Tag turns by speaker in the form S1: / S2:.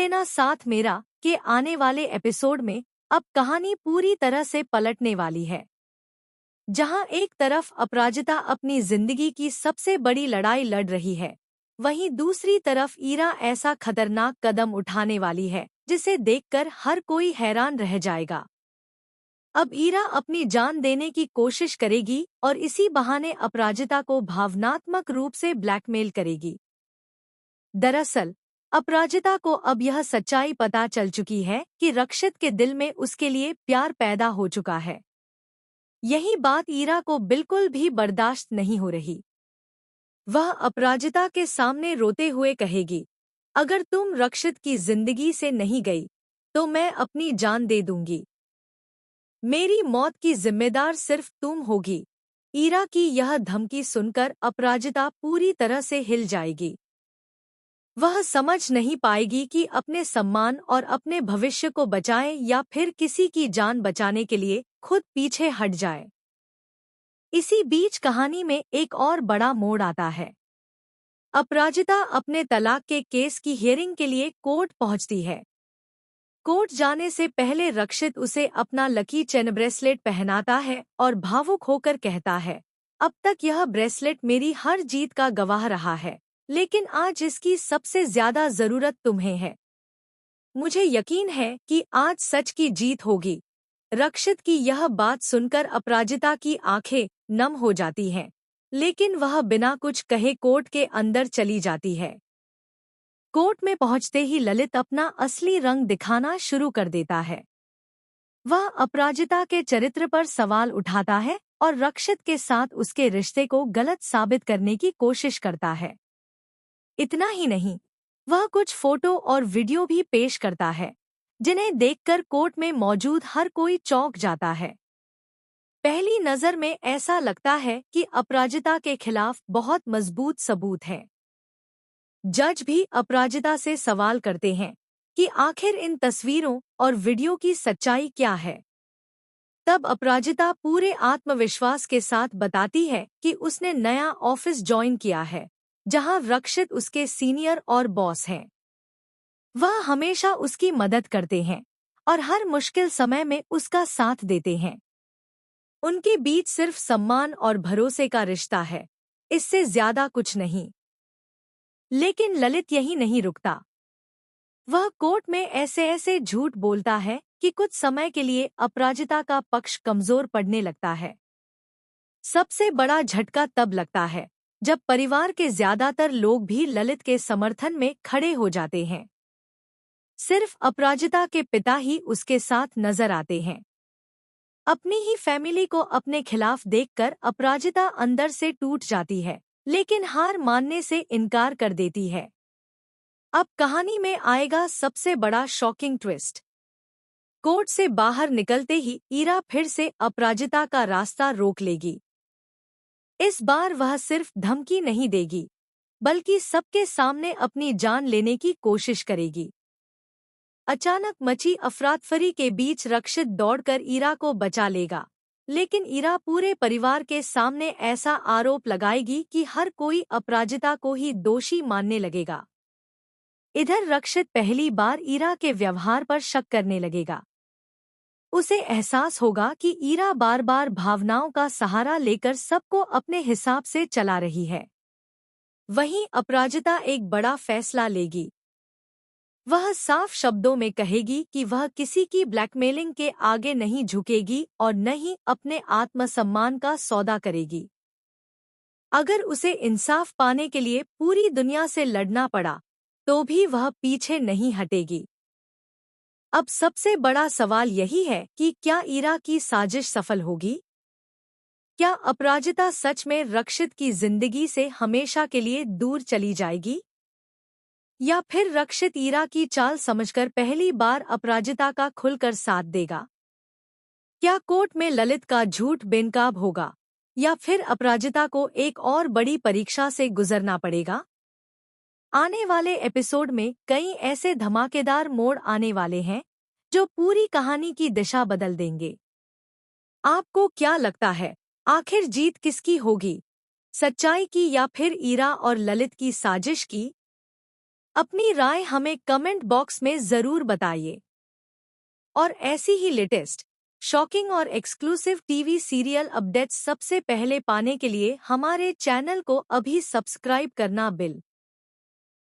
S1: देना साथ मेरा कि आने वाले एपिसोड में अब कहानी पूरी तरह से पलटने वाली है। जहां एक तरफ अपराजिता अपनी जिंदगी की सबसे बड़ी लड़ाई लड़ रही है, वहीं दूसरी तरफ ईरा ऐसा खतरनाक कदम उठाने वाली है जिसे देखकर हर कोई हैरान रह जाएगा। अब ईरा अपनी जान देने की कोशिश करेगी और इसी बहाने अपराजिता को भावनात्मक रूप से ब्लैकमेल करेगी। दरअसल अपराजिता को अब यह सच्चाई पता चल चुकी है कि रक्षित के दिल में उसके लिए प्यार पैदा हो चुका है। यही बात ईरा को बिल्कुल भी बर्दाश्त नहीं हो रही। वह अपराजिता के सामने रोते हुए कहेगी, अगर तुम रक्षित की जिंदगी से नहीं गई तो मैं अपनी जान दे दूंगी। मेरी मौत की जिम्मेदार सिर्फ तुम होगी। ईरा की यह धमकी सुनकर अपराजिता पूरी तरह से हिल जाएगी। वह समझ नहीं पाएगी कि अपने सम्मान और अपने भविष्य को बचाए या फिर किसी की जान बचाने के लिए खुद पीछे हट जाए। इसी बीच कहानी में एक और बड़ा मोड़ आता है। अपराजिता अपने तलाक के केस की हियरिंग के लिए कोर्ट पहुंचती है। कोर्ट जाने से पहले रक्षित उसे अपना लकी चेन ब्रेसलेट पहनाता है और भावुक होकर कहता है, अब तक यह ब्रेसलेट मेरी हर जीत का गवाह रहा है, लेकिन आज इसकी सबसे ज्यादा जरूरत तुम्हें है। मुझे यकीन है कि आज सच की जीत होगी। रक्षित की यह बात सुनकर अपराजिता की आंखें नम हो जाती हैं, लेकिन वह बिना कुछ कहे कोर्ट के अंदर चली जाती है। कोर्ट में पहुंचते ही ललित अपना असली रंग दिखाना शुरू कर देता है। वह अपराजिता के चरित्र पर सवाल उठाता है और रक्षित के साथ उसके रिश्ते को गलत साबित करने की कोशिश करता है। इतना ही नहीं, वह कुछ फोटो और वीडियो भी पेश करता है, जिन्हें देखकर कोर्ट में मौजूद हर कोई चौंक जाता है। पहली नजर में ऐसा लगता है कि अपराजिता के खिलाफ बहुत मजबूत सबूत है। जज भी अपराजिता से सवाल करते हैं कि आखिर इन तस्वीरों और वीडियो की सच्चाई क्या है। तब अपराजिता पूरे आत्मविश्वास के साथ बताती है कि उसने नया ऑफिस ज्वाइन किया है, जहां रक्षित उसके सीनियर और बॉस हैं। वह हमेशा उसकी मदद करते हैं और हर मुश्किल समय में उसका साथ देते हैं। उनके बीच सिर्फ सम्मान और भरोसे का रिश्ता है, इससे ज्यादा कुछ नहीं। लेकिन ललित यही नहीं रुकता। वह कोर्ट में ऐसे ऐसे झूठ बोलता है कि कुछ समय के लिए अपराजिता का पक्ष कमजोर पड़ने लगता है। सबसे बड़ा झटका तब लगता है जब परिवार के ज्यादातर लोग भी ललित के समर्थन में खड़े हो जाते हैं। सिर्फ अपराजिता के पिता ही उसके साथ नजर आते हैं। अपनी ही फैमिली को अपने खिलाफ देखकर अपराजिता अंदर से टूट जाती है, लेकिन हार मानने से इनकार कर देती है। अब कहानी में आएगा सबसे बड़ा शॉकिंग ट्विस्ट। कोर्ट से बाहर निकलते ही ईरा फिर से अपराजिता का रास्ता रोक लेगी। इस बार वह सिर्फ धमकी नहीं देगी, बल्कि सबके सामने अपनी जान लेने की कोशिश करेगी। अचानक मची अफरातफरी के बीच रक्षित दौड़कर ईरा को बचा लेगा, लेकिन ईरा पूरे परिवार के सामने ऐसा आरोप लगाएगी कि हर कोई अपराजिता को ही दोषी मानने लगेगा। इधर रक्षित पहली बार ईरा के व्यवहार पर शक करने लगेगा। उसे एहसास होगा कि ईरा बार बार भावनाओं का सहारा लेकर सबको अपने हिसाब से चला रही है। वहीं अपराजिता एक बड़ा फैसला लेगी। वह साफ शब्दों में कहेगी कि वह किसी की ब्लैकमेलिंग के आगे नहीं झुकेगी और न ही अपने आत्मसम्मान का सौदा करेगी। अगर उसे इंसाफ पाने के लिए पूरी दुनिया से लड़ना पड़ा, तो भी वह पीछे नहीं हटेगी। अब सबसे बड़ा सवाल यही है कि क्या ईरा की साजिश सफल होगी? क्या अपराजिता सच में रक्षित की जिंदगी से हमेशा के लिए दूर चली जाएगी? या फिर रक्षित ईरा की चाल समझकर पहली बार अपराजिता का खुलकर साथ देगा? क्या कोर्ट में ललित का झूठ बेनकाब होगा, या फिर अपराजिता को एक और बड़ी परीक्षा से गुजरना पड़ेगा? आने वाले एपिसोड में कई ऐसे धमाकेदार मोड़ आने वाले हैं जो पूरी कहानी की दिशा बदल देंगे। आपको क्या लगता है, आखिर जीत किसकी होगी, सच्चाई की या फिर ईरा और ललित की साजिश की? अपनी राय हमें कमेंट बॉक्स में ज़रूर बताइए। और ऐसी ही लेटेस्ट, शॉकिंग और एक्सक्लूसिव टीवी सीरियल अपडेट्स सबसे पहले पाने के लिए हमारे चैनल को अभी सब्सक्राइब करना बिल